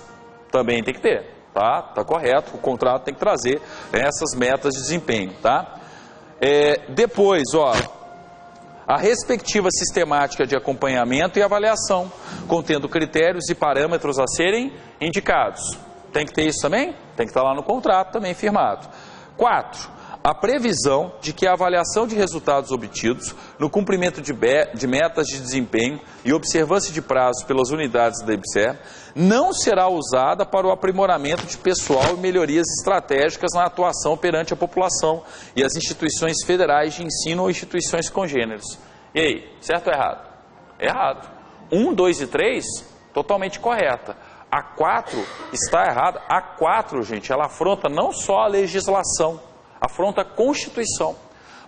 Também tem que ter, tá? Tá correto, o contrato tem que trazer essas metas de desempenho, tá? Depois, ó, a respectiva sistemática de acompanhamento e avaliação, contendo critérios e parâmetros a serem indicados. Tem que ter isso também? Tem que estar lá no contrato também firmado. 4. A previsão de que a avaliação de resultados obtidos no cumprimento de metas de desempenho e observância de prazos pelas unidades da EBSER não será usada para o aprimoramento de pessoal e melhorias estratégicas na atuação perante a população e as instituições federais de ensino ou instituições congêneres. E aí, certo ou errado? Errado. 1, 2 e 3, totalmente correta. A 4 está errada. A 4, gente, ela afronta não só a legislação, afronta a Constituição.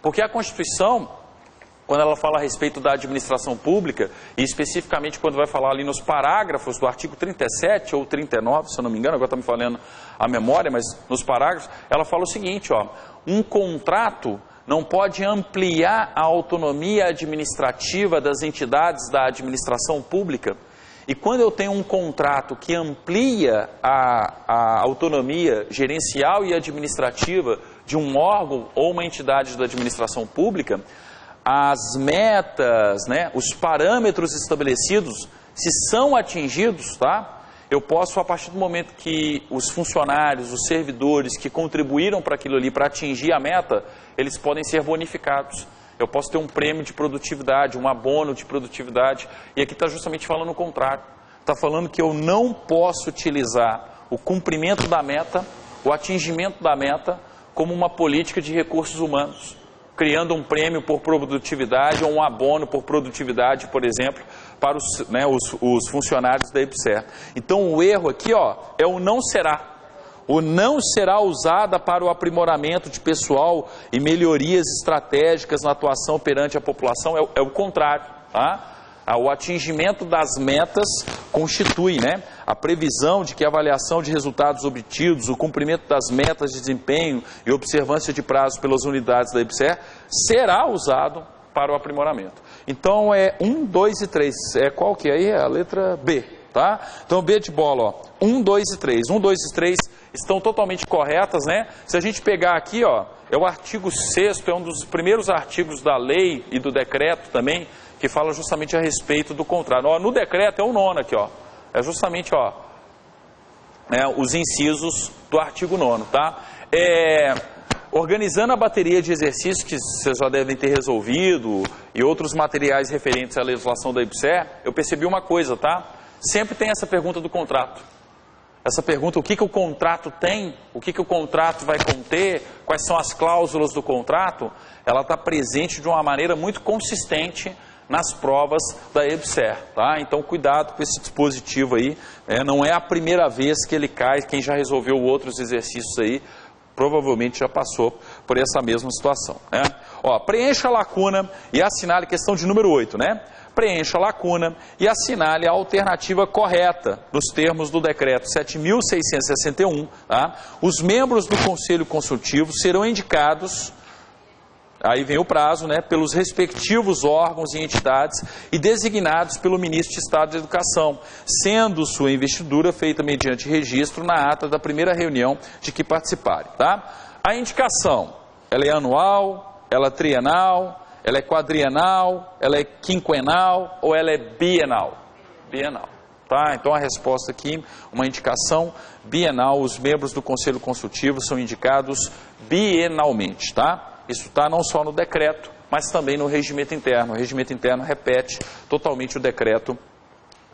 Porque a Constituição, quando ela fala a respeito da administração pública, e especificamente quando vai falar ali nos parágrafos do artigo 37 ou 39, se eu não me engano, agora está me falando a memória, mas nos parágrafos, ela fala o seguinte, ó, um contrato não pode ampliar a autonomia administrativa das entidades da administração pública. E quando eu tenho um contrato que amplia a autonomia gerencial e administrativa de um órgão ou uma entidade da administração pública, as metas, né, os parâmetros estabelecidos, se são atingidos, tá? Eu posso, a partir do momento que os funcionários, os servidores que contribuíram para aquilo ali, para atingir a meta, eles podem ser bonificados. Eu posso ter um prêmio de produtividade, um abono de produtividade, e aqui está justamente falando o contrário. Está falando que eu não posso utilizar o cumprimento da meta, o atingimento da meta, como uma política de recursos humanos, criando um prêmio por produtividade ou um abono por produtividade, por exemplo, para os funcionários da EBSER. Então o erro aqui, ó, é o não será. O não será usada para o aprimoramento de pessoal e melhorias estratégicas na atuação perante a população, é o contrário, tá? O atingimento das metas constitui, né, a previsão de que a avaliação de resultados obtidos, o cumprimento das metas de desempenho e observância de prazos pelas unidades da EBSER será usado para o aprimoramento. Então é 1, 2 e 3. Qual que é aí? É a letra B, tá? Então B de bola, ó. 1, 2 e 3. 1, 2 e 3 estão totalmente corretas, né? Se a gente pegar aqui, ó, é o artigo 6º, é um dos primeiros artigos da lei e do decreto também, que fala justamente a respeito do contrato. Ó, no decreto é o 9º aqui, ó. É justamente, ó, os incisos do artigo 9º, tá? Organizando a bateria de exercícios que vocês já devem ter resolvido e outros materiais referentes à legislação da EBSER, eu percebi uma coisa, tá? Sempre tem essa pergunta do contrato. Essa pergunta, o que o contrato tem, o que o contrato vai conter, quais são as cláusulas do contrato, ela está presente de uma maneira muito consistente nas provas da EBSER, tá? Então cuidado com esse dispositivo aí, não é a primeira vez que ele cai, quem já resolveu outros exercícios aí, provavelmente já passou por essa mesma situação, né? Ó, preencha a lacuna e assinale questão de número 8, né? Preencha a lacuna e assinale a alternativa correta nos termos do decreto 7.661, tá? Os membros do Conselho Consultivo serão indicados, aí vem o prazo, né, pelos respectivos órgãos e entidades e designados pelo Ministro de Estado da Educação, sendo sua investidura feita mediante registro na ata da primeira reunião de que participarem, tá? A indicação, ela é anual, ela é trienal, ela é quadrienal, ela é quinquenal ou ela é bienal? Bienal, tá? Então a resposta aqui, uma indicação bienal, os membros do Conselho Consultivo são indicados bienalmente, tá? Isso está não só no decreto, mas também no regimento interno. O regimento interno repete totalmente o decreto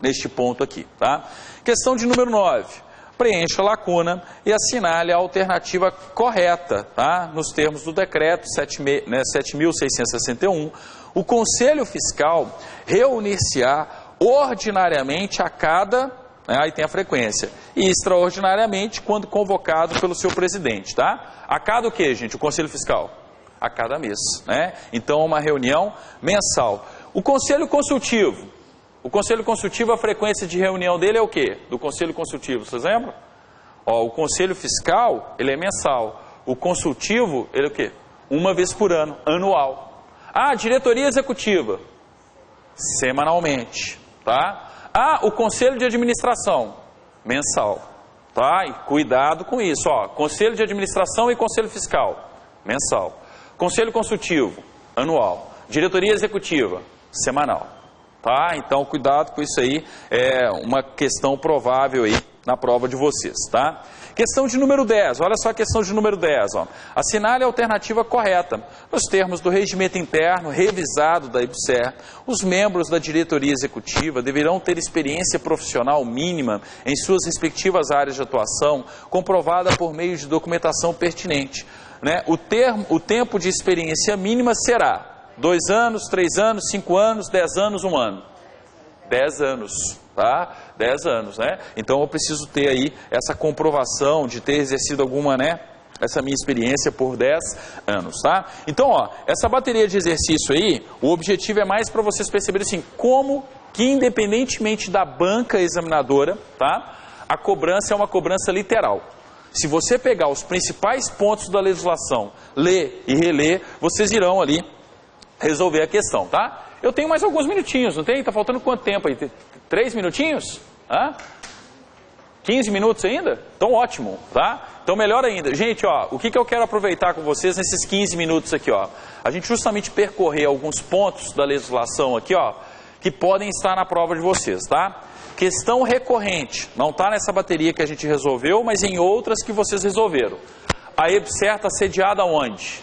neste ponto aqui, tá? Questão de número 9. Preencha a lacuna e assinale a alternativa correta, tá? Nos termos do decreto 7.661, o Conselho Fiscal reunir-se-á ordinariamente a cada, aí tem a frequência, e extraordinariamente quando convocado pelo seu presidente, tá? A cada o quê, gente? O Conselho Fiscal? A cada mês, né? Então, uma reunião mensal. O Conselho Consultivo, a frequência de reunião dele é o quê? Do Conselho Consultivo, vocês lembram? Ó, o Conselho Fiscal, ele é mensal. O Consultivo, ele é o quê? Uma vez por ano, anual. Ah, Diretoria Executiva, semanalmente, tá? Ah, o Conselho de Administração, mensal, tá? E cuidado com isso, ó. Conselho de Administração e Conselho Fiscal, mensal. Conselho Consultivo, anual. Diretoria Executiva, semanal. Tá? Então, cuidado com isso aí, é uma questão provável aí na prova de vocês, tá? Questão de número 10, olha só a questão de número 10, ó. Assinale a alternativa correta. Nos termos do regimento interno revisado da EBSER, os membros da diretoria executiva deverão ter experiência profissional mínima em suas respectivas áreas de atuação, comprovada por meio de documentação pertinente, né? O tempo de experiência mínima será 2 anos, 3 anos, 5 anos, 10 anos, 1 ano. 10 anos, tá? 10 anos, né? Então eu preciso ter aí essa comprovação de ter exercido alguma, né? Essa minha experiência por 10 anos, tá? Então, ó, essa bateria de exercício aí, o objetivo é mais para vocês perceberem assim, como que independentemente da banca examinadora, tá? A cobrança é uma cobrança literal. Se você pegar os principais pontos da legislação, ler e reler, vocês irão ali resolver a questão, tá? Eu tenho mais alguns minutinhos, não tem? Tá faltando quanto tempo aí? 3 minutinhos? Hã? 15 minutos ainda? Então ótimo, tá? Então melhor ainda. Gente, ó, o que eu quero aproveitar com vocês nesses 15 minutos aqui, ó? A gente justamente percorrer alguns pontos da legislação aqui, ó, que podem estar na prova de vocês, tá? Questão recorrente, não está nessa bateria que a gente resolveu, mas em outras que vocês resolveram. A EBSER está sediada onde?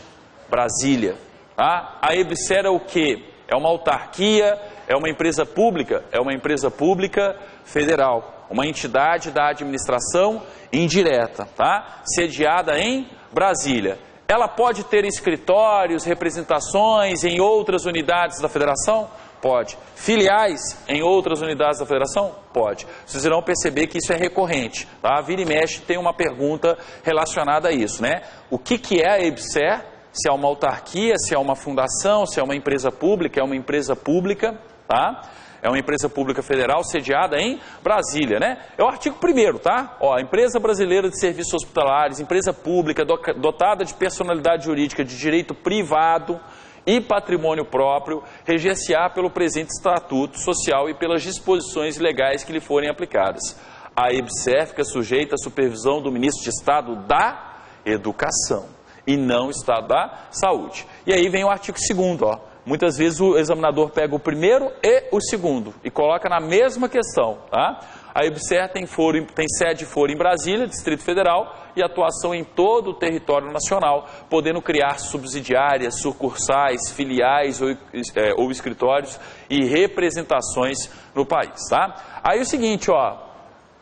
Brasília. Tá? A EBSER é o quê? É uma autarquia, é uma empresa pública? É uma empresa pública federal, uma entidade da administração indireta, tá? Sediada em Brasília. Ela pode ter escritórios, representações em outras unidades da federação? Pode. Filiais em outras unidades da federação? Pode. Vocês irão perceber que isso é recorrente, tá? Vira e mexe tem uma pergunta relacionada a isso, né? O que é a EBSER? Se é uma autarquia, se é uma fundação, se é uma empresa pública, é uma empresa pública, tá? É uma empresa pública federal sediada em Brasília, né? É o artigo 1º, tá? Ó, Empresa Brasileira de Serviços Hospitalares, empresa pública dotada de personalidade jurídica de direito privado e patrimônio próprio, reger-se-á pelo presente estatuto social e pelas disposições legais que lhe forem aplicadas. A EBSER fica sujeita à supervisão do Ministro de Estado da Educação e não Estado da Saúde. E aí vem o artigo 2º, ó. Muitas vezes o examinador pega o 1º e o 2º e coloca na mesma questão, tá? A EBSER tem sede e foro em Brasília, Distrito Federal, e atuação em todo o território nacional, podendo criar subsidiárias, sucursais, filiais ou escritórios e representações no país, tá? Aí o seguinte, ó,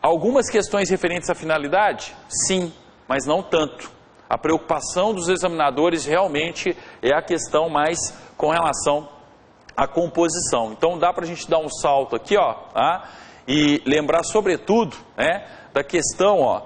algumas questões referentes à finalidade, sim, mas não tanto. A preocupação dos examinadores realmente é a questão mais com relação a composição. Então dá para a gente dar um salto aqui, ó, tá? E lembrar sobretudo, né, da questão, ó,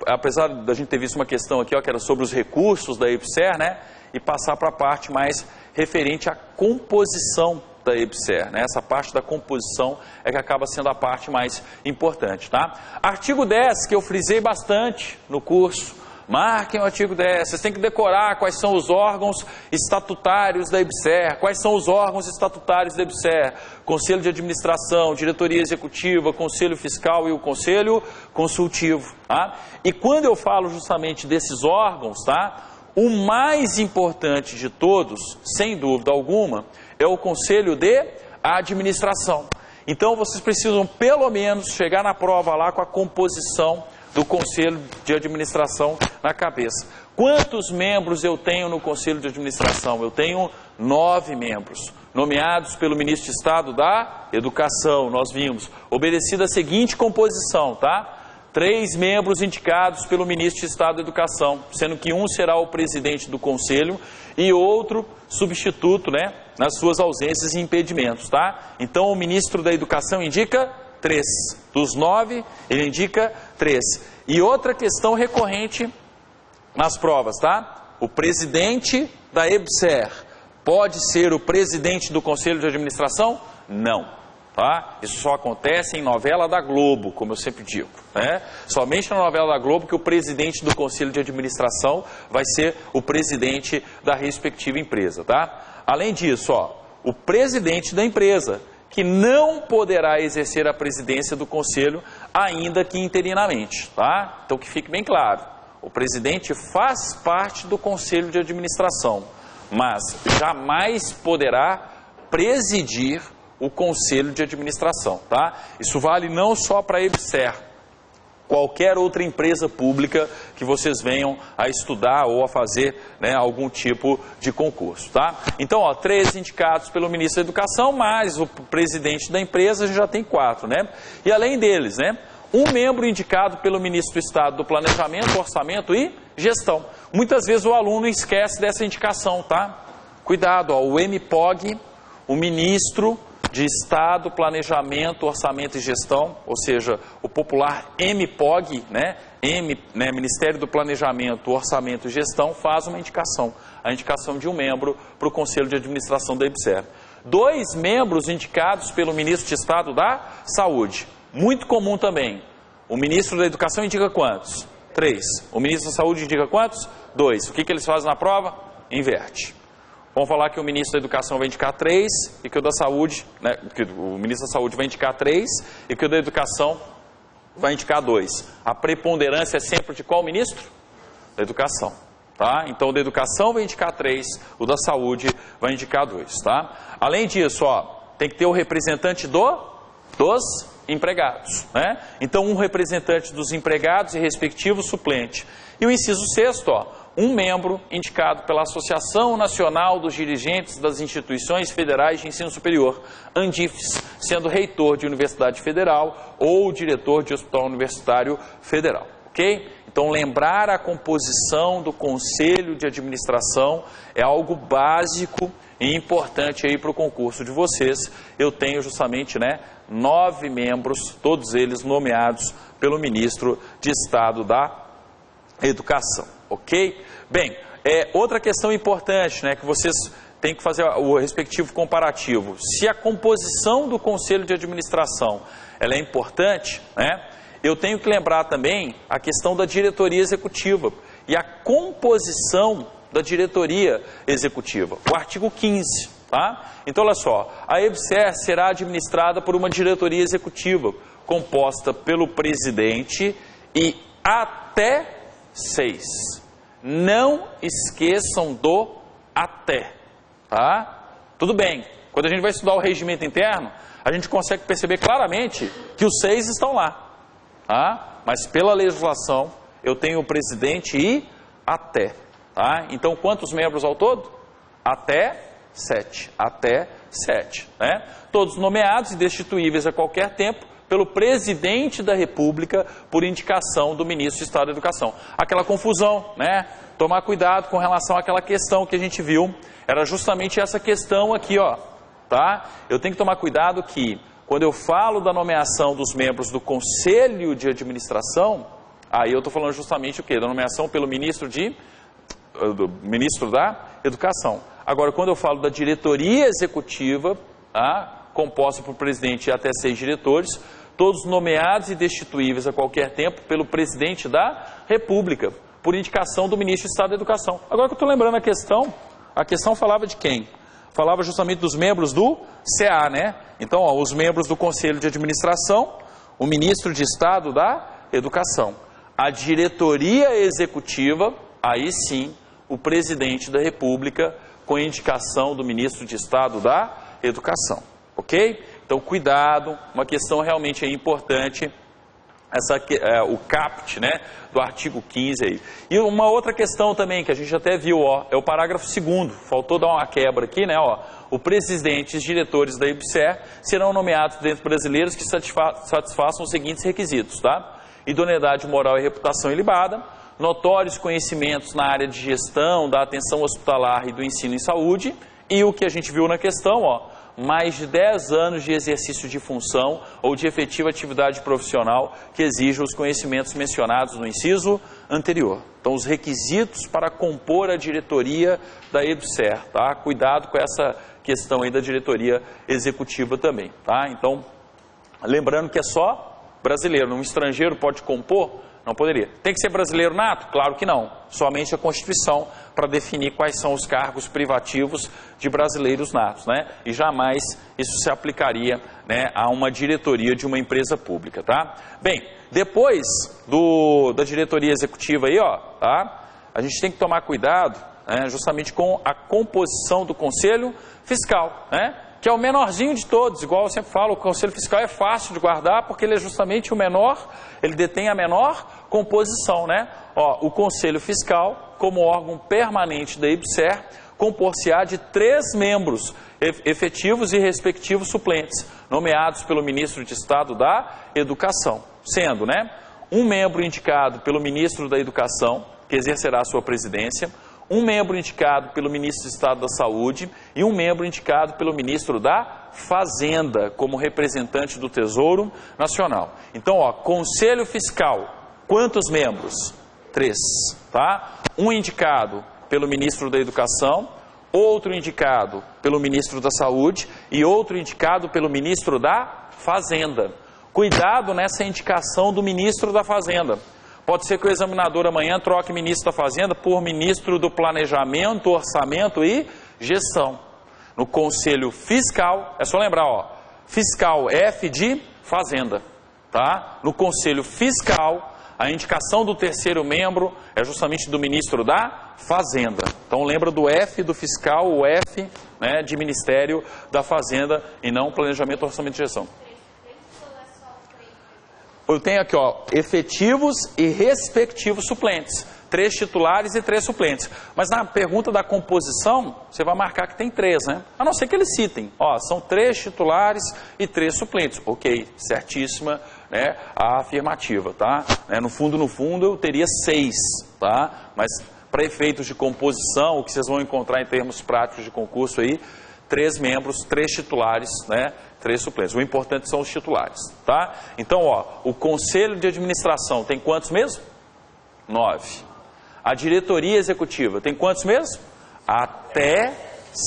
apesar da gente ter visto uma questão aqui, ó, que era sobre os recursos da EBSER, né, e passar para a parte mais referente à composição da EBSER, né? Essa parte da composição é que acaba sendo a parte mais importante, tá? Artigo 10, que eu frisei bastante no curso, marquem o artigo 10, vocês têm que decorar quais são os órgãos estatutários da EBSER, quais são os órgãos estatutários da EBSER, Conselho de Administração, Diretoria Executiva, Conselho Fiscal e o Conselho Consultivo, tá? E quando eu falo justamente desses órgãos, tá? O mais importante de todos, sem dúvida alguma, é o Conselho de Administração. Então vocês precisam pelo menos chegar na prova lá com a composição do Conselho de Administração na cabeça. Quantos membros eu tenho no Conselho de Administração? Eu tenho 9 membros, nomeados pelo Ministro de Estado da Educação, nós vimos, obedecida a seguinte composição, tá? 3 membros indicados pelo Ministro de Estado da Educação, sendo que um será o presidente do Conselho e outro substituto, né, nas suas ausências e impedimentos, tá? Então o Ministro da Educação indica 3. Dos 9, ele indica 3. E outra questão recorrente nas provas, tá? O presidente da EBSER pode ser o presidente do Conselho de Administração? Não. Tá? Isso só acontece em novela da Globo, como eu sempre digo, né? Somente na novela da Globo que o presidente do Conselho de Administração vai ser o presidente da respectiva empresa, tá? Além disso, ó, o presidente da empresa, que não poderá exercer a presidência do Conselho, ainda que interinamente, tá? Então que fique bem claro, o presidente faz parte do Conselho de Administração, mas jamais poderá presidir o Conselho de Administração, tá? Isso vale não só para a EBSER, qualquer outra empresa pública que vocês venham a estudar ou a fazer, né, algum tipo de concurso, tá? Então, ó, 3 indicados pelo Ministro da Educação, mais o presidente da empresa, a gente já tem 4, né? E além deles, né, um membro indicado pelo Ministro do Estado do Planejamento, Orçamento e Gestão. Muitas vezes o aluno esquece dessa indicação, tá? Cuidado, ó, o MPOG, o Ministro de Estado, Planejamento, Orçamento e Gestão, ou seja, o popular MPOG, né, Ministério do Planejamento, Orçamento e Gestão, faz uma indicação, a indicação de um membro para o Conselho de Administração da EBSER. 2 membros indicados pelo Ministro de Estado da Saúde, muito comum também. O Ministro da Educação indica quantos? 3. O Ministro da Saúde indica quantos? 2. O que eles fazem na prova? Inverte. Vamos falar que o Ministro da Educação vai indicar 3 e que o da Saúde, né, que o Ministro da Saúde vai indicar 3 e que o da Educação vai indicar 2. A preponderância é sempre de qual ministro? Da Educação, tá? Então o da Educação vai indicar 3, o da Saúde vai indicar 2, tá? Além disso, ó, tem que ter o representante dos empregados, né? Então um representante dos empregados e respectivo suplente. E o inciso 6º, ó, um membro indicado pela Associação Nacional dos Dirigentes das Instituições Federais de Ensino Superior, ANDIFES, sendo reitor de Universidade Federal ou diretor de Hospital Universitário Federal, ok? Então lembrar a composição do Conselho de Administração é algo básico e importante aí para o concurso de vocês. Eu tenho justamente, né, 9 membros, todos eles nomeados pelo Ministro de Estado da Educação, ok? Bem, outra questão importante, né, que vocês têm que fazer o respectivo comparativo. Se a composição do Conselho de Administração ela é importante, né, eu tenho que lembrar também a questão da diretoria executiva e a composição da diretoria executiva, o artigo 15, tá? Então, olha só, a EBSER será administrada por uma diretoria executiva composta pelo presidente e até 6. Não esqueçam do até, tá? Tudo bem, quando a gente vai estudar o regimento interno, a gente consegue perceber claramente que os 6 estão lá, tá? Mas pela legislação, eu tenho o presidente e até, tá? Então, quantos membros ao todo? Até 7, né? Todos nomeados e destituíveis a qualquer tempo pelo presidente da República por indicação do Ministro de Estado da Educação. Aquela confusão, né? tomar cuidado com relação àquela questão que a gente viu, era justamente essa questão aqui, ó, tá? Eu tenho que tomar cuidado que, quando eu falo da nomeação dos membros do Conselho de Administração, aí eu estou falando justamente o quê? Da nomeação pelo ministro da Educação. Agora, quando eu falo da diretoria executiva, tá? Composta por presidente e até 6 diretores, todos nomeados e destituíveis a qualquer tempo pelo presidente da República, por indicação do ministro do Estado da Educação. Agora que eu estou lembrando a questão falava de quem? Falava justamente dos membros do CA, né? Então, ó, os membros do Conselho de Administração, o ministro de Estado da Educação. A diretoria executiva, aí sim, o presidente da República, com indicação do ministro de Estado da Educação. Ok? Então, cuidado, uma questão realmente importante, o caput, né, do artigo 15 aí. E uma outra questão também, que a gente até viu, ó, é o parágrafo 2º, faltou dar uma quebra aqui, né, ó. O presidente e os diretores da IBSER serão nomeados dentro brasileiros que satisfaçam os seguintes requisitos, tá? Idoneidade moral e reputação ilibada, notórios conhecimentos na área de gestão, da atenção hospitalar e do ensino em saúde, e o que a gente viu na questão, ó, mais de 10 anos de exercício de função ou de efetiva atividade profissional que exijam os conhecimentos mencionados no inciso anterior. Então, os requisitos para compor a diretoria da IBSER, tá? Cuidado com essa questão aí da diretoria executiva também, tá? Então, lembrando que é só brasileiro, um estrangeiro pode compor? Não poderia. Tem que ser brasileiro nato? Claro que não. Somente a Constituição para definir quais são os cargos privativos de brasileiros natos, né? E jamais isso se aplicaria, né, a uma diretoria de uma empresa pública, tá? Bem, depois da diretoria executiva aí, ó, tá? A gente tem que tomar cuidado, né, justamente com a composição do Conselho Fiscal, né? Que é o menorzinho de todos, igual eu sempre falo, o Conselho Fiscal é fácil de guardar, porque ele é justamente o menor, ele detém a menor composição, né? Ó, o Conselho Fiscal, como órgão permanente da IBSER, compor-se-á de 3 membros efetivos e respectivos suplentes, nomeados pelo Ministro de Estado da Educação, sendo, né, um membro indicado pelo Ministro da Educação, que exercerá a sua presidência, um membro indicado pelo Ministro do Estado da Saúde e um membro indicado pelo Ministro da Fazenda, como representante do Tesouro Nacional. Então, ó, Conselho Fiscal, quantos membros? 3, tá? Um indicado pelo Ministro da Educação, outro indicado pelo Ministro da Saúde e outro indicado pelo Ministro da Fazenda. Cuidado nessa indicação do Ministro da Fazenda. Pode ser que o examinador amanhã troque ministro da Fazenda por ministro do Planejamento, Orçamento e Gestão. No Conselho Fiscal, é só lembrar, ó, fiscal F de Fazenda, tá? No Conselho Fiscal, a indicação do 3º membro é justamente do ministro da Fazenda. Então lembra do F do fiscal, o F, né, de Ministério da Fazenda e não Planejamento, Orçamento e Gestão. Eu tenho aqui, ó, efetivos e respectivos suplentes. 3 titulares e 3 suplentes. Mas na pergunta da composição, você vai marcar que tem 3, né? A não ser que eles citem. Ó, são 3 titulares e 3 suplentes. Ok, certíssima, né, a afirmativa, tá? No fundo, eu teria 6, tá? Mas para efeitos de composição, o que vocês vão encontrar em termos práticos de concurso aí, 3 membros, 3 titulares, né? 3 suplentes. O importante são os titulares, tá? Então, ó, o Conselho de Administração tem quantos mesmo? 9. A diretoria executiva tem quantos mesmo? Até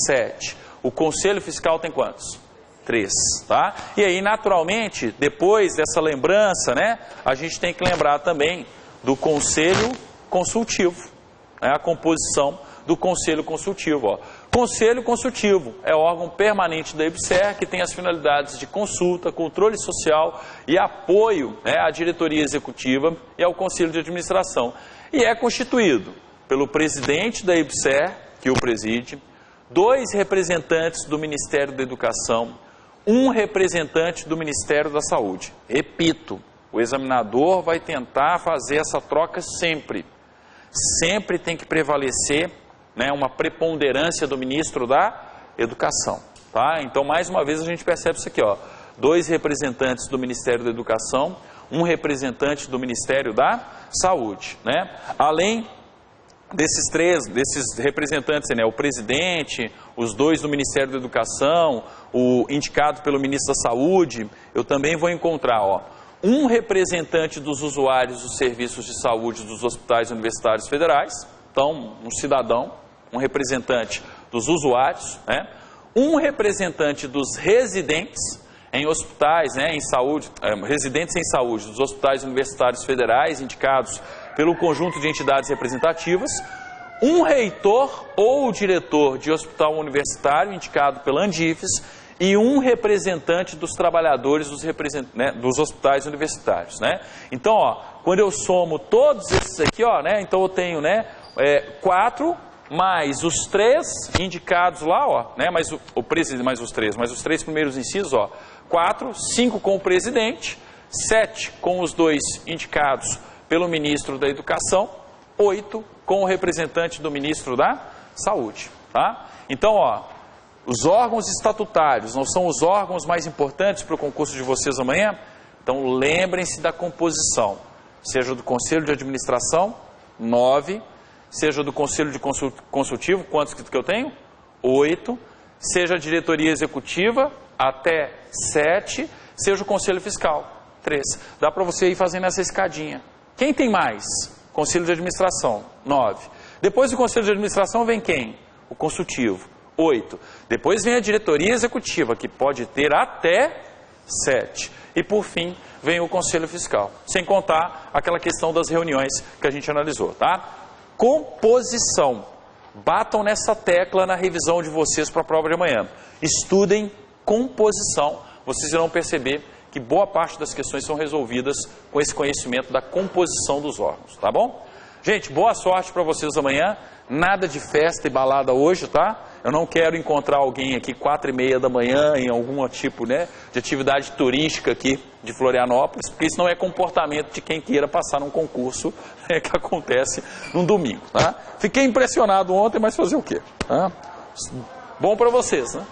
7. O Conselho Fiscal tem quantos? 3, tá? E aí, naturalmente, depois dessa lembrança, né, a gente tem que lembrar também do Conselho Consultivo, né, a composição do Conselho Consultivo, ó. Conselho Consultivo é o órgão permanente da IBSER que tem as finalidades de consulta, controle social e apoio, né, à diretoria executiva e ao Conselho de Administração. E é constituído pelo presidente da IBSER, que o preside, 2 representantes do Ministério da Educação, 1 representante do Ministério da Saúde. Repito, o examinador vai tentar fazer essa troca sempre. Sempre tem que prevalecer, né, uma preponderância do ministro da Educação, tá? Então, mais uma vez, a gente percebe isso aqui, ó. 2 representantes do Ministério da Educação, 1 representante do Ministério da Saúde, né? Além desses representantes, né, o presidente, os 2 do Ministério da Educação, o indicado pelo ministro da Saúde, eu também vou encontrar, ó, um representante dos usuários dos serviços de saúde dos hospitais universitários federais, então, um cidadão, um representante dos usuários, né, um representante dos residentes em hospitais, né, em saúde, residentes em saúde dos hospitais universitários federais, indicados pelo conjunto de entidades representativas, um reitor ou diretor de hospital universitário, indicado pela Andifes, e um representante dos trabalhadores dos hospitais universitários, né? Então, ó, quando eu somo todos esses aqui, ó, né, então eu tenho, né, 4 mais os 3 indicados lá, ó, né, mais o presidente, mais os 3 primeiros incisos, ó, 4, 5 com o presidente, 7 com os 2 indicados pelo ministro da Educação, 8 com o representante do ministro da Saúde, tá? Então, ó, os órgãos estatutários não são os órgãos mais importantes para o concurso de vocês amanhã? Então, lembrem-se da composição, seja do Conselho de Administração, 9, seja do Conselho de Consultivo, quantos que eu tenho? 8, seja a diretoria executiva, até 7, seja o Conselho Fiscal, 3. Dá para você ir fazendo essa escadinha. Quem tem mais? Conselho de Administração, 9. Depois do Conselho de Administração vem quem? O Consultivo, 8. Depois vem a diretoria executiva, que pode ter até 7. E por fim, vem o Conselho Fiscal. Sem contar aquela questão das reuniões que a gente analisou, tá? Composição. Batam nessa tecla na revisão de vocês para a prova de amanhã. Estudem composição. Vocês irão perceber que boa parte das questões são resolvidas com esse conhecimento da composição dos órgãos, tá bom? Gente, boa sorte para vocês amanhã. Nada de festa e balada hoje, tá? Eu não quero encontrar alguém aqui 4h30 da manhã em algum tipo, né, de atividade turística aqui de Florianópolis, porque isso não é comportamento de quem queira passar num concurso que acontece num domingo, tá? Fiquei impressionado ontem, mas fazer o quê? Tá? Bom para vocês, né?